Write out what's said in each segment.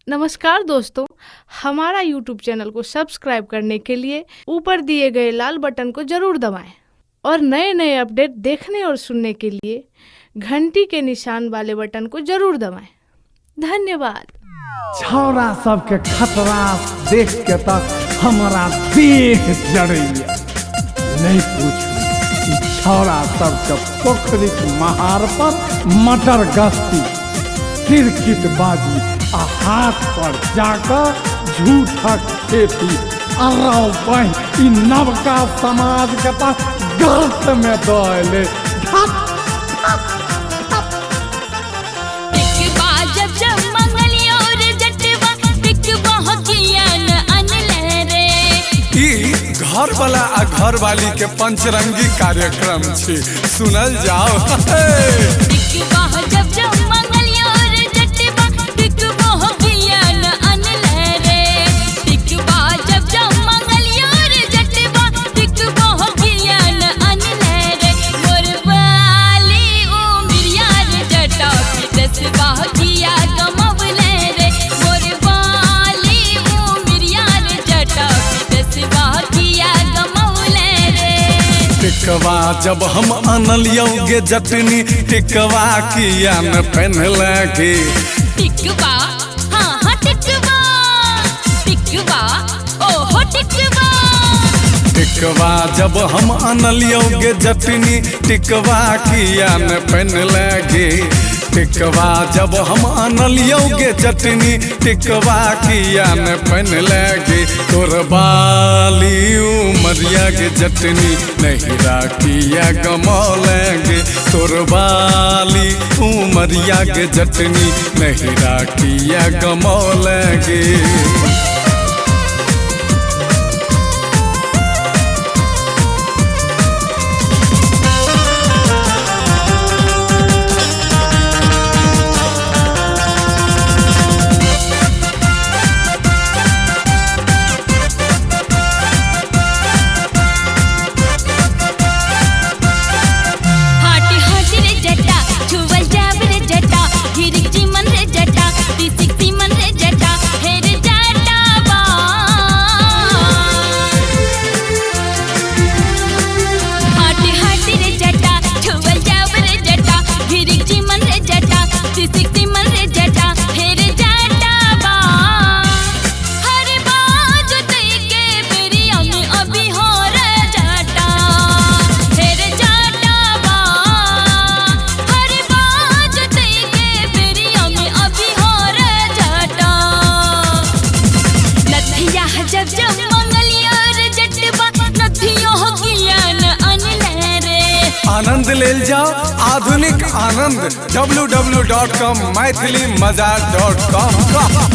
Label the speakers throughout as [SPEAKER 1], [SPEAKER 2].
[SPEAKER 1] नमस्कार दोस्तों, हमारा YouTube चैनल को सब्सक्राइब करने के लिए ऊपर दिए गए लाल बटन को जरूर दबाएं और नए नए अपडेट देखने और सुनने के लिए घंटी के निशान वाले बटन को जरूर दबाएं। धन्यवाद।
[SPEAKER 2] छौरा सबके खतरा देख के तक हमारा देह जड़ैया। नहीं पूछू छौरा सबके पोखरी महार पर मटर गश्ती क्रिकेट बाजी आ हाथ पर जाकर झूठा खेती इ नवका समाज के गर्त में दौले
[SPEAKER 3] घर वाला आ घर वाली के पंचरंगी कार्यक्रम छे, सुनल जाओ। टिकवा जब हम अनलियो गे जटनी टिकवा किया न पहनले गे।
[SPEAKER 4] टिकवा हाँ हाँ टिकवा टिकवा ओहो टिकवा।
[SPEAKER 3] टिकवा जब हम अनलियो गे जटनी टिकवा किया न पहनले गे। टिकवा जब हम अनलियो गे चटनी टिकवा किया न पहनले गे। तोर बाली उमरिया के चटनी नहीं राखिया गमौलेंगे। तोर बाली उमरिया के चटनी नहीं राखिया गमौलेंगे। आनंद ले जाओ आधुनिक आनंद www.com maithilimaza.com।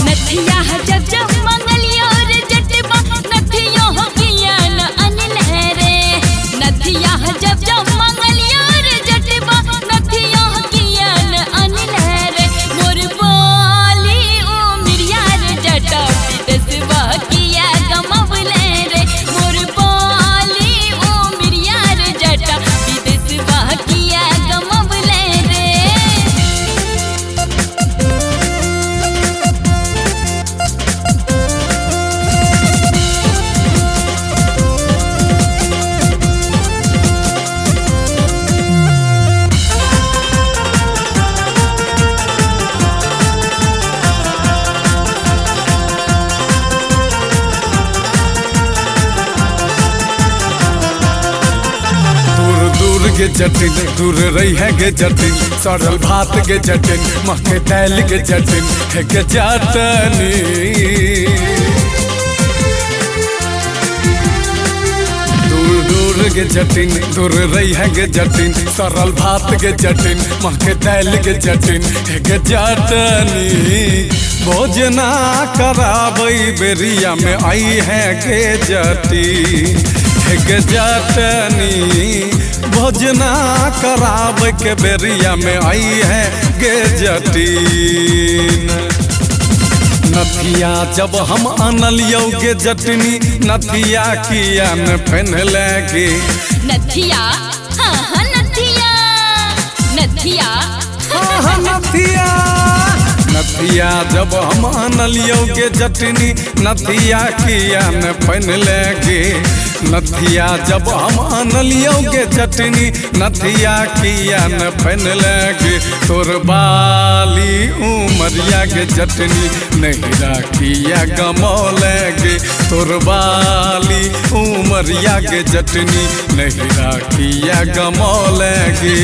[SPEAKER 4] नथिया जब जब मंगलियो रे जटबा नथियो हो किया न अनले रे। नथिया जब जब मंगलियो रे जटबा नथियो हो किया न अनले रे। मोर बोली ओ मिरिया रे जटा विदेशवा किया गमवले रे। मोर बोली ओ मिरिया रे जटा विदेशवा किया गमवले रे।
[SPEAKER 3] गे जटिन दूर रही है गे जटिन सड़ल भात गे जटिन मक्के दाल गे जटिन है गे जटनी। दूर दूर गे जटिन दूर रही है गे जटिन सड़ल भात गे जटिन मक्के दाल गे जटिन है गे जटनी। भोजना कराबई बेरिया में आई है गे जटिन है गे जटनी। भोजना कराब के बेरिया में आई है गे जटिन। नथिया जब हम अनलियो गे जटनी नथिया किया न पहनले गे।
[SPEAKER 4] नथिया हाँ हाँ नथिया नथिया
[SPEAKER 3] हाँ नथिया नथिया जब हम आनलियो गे जटनी नथिया किया न पहन लेगे नथिया जब हम आनलियो गे जटनी नथिया किया न पहन लेगे तोर बाली उमरिया गे जटनी नहीं राखिया गमौलेगे तोर बाली उमरिया गे जटनी नहीं राखिया गमौलेगे